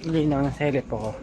Linaw ng selip ako.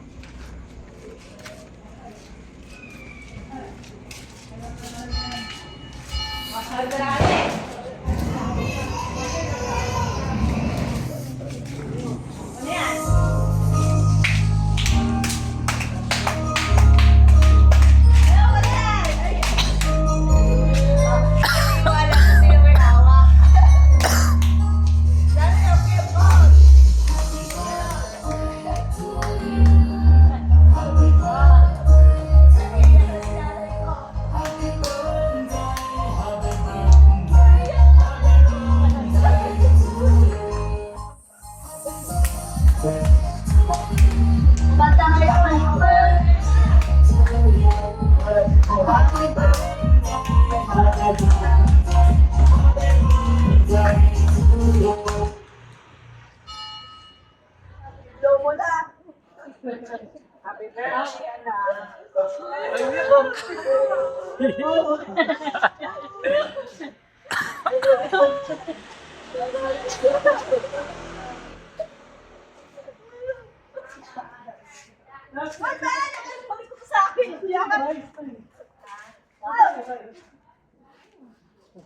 Happy birthday, anak.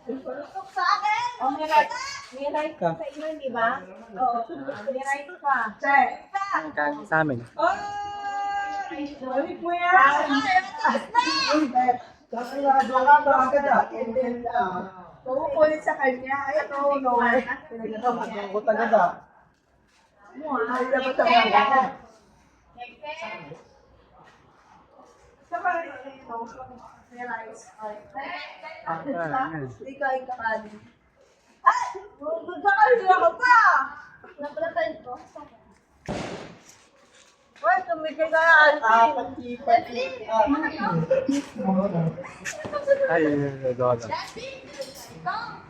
Tusok sa akin! Oh, may right ka sa inyo, di ba? Oo, may right ka. Check. Ang kami sa amin. Balik mo yan. Kukulit sa kanya. Ay, ito, no. Pinagkakot agad ah. Ay, dapat sa mga. Saka, realize. Hindi ka ikakali. Ay! Magkakali ako pa! Napalatan ko. Uy, tumigil ka na. Pati. Ay, doon. Go!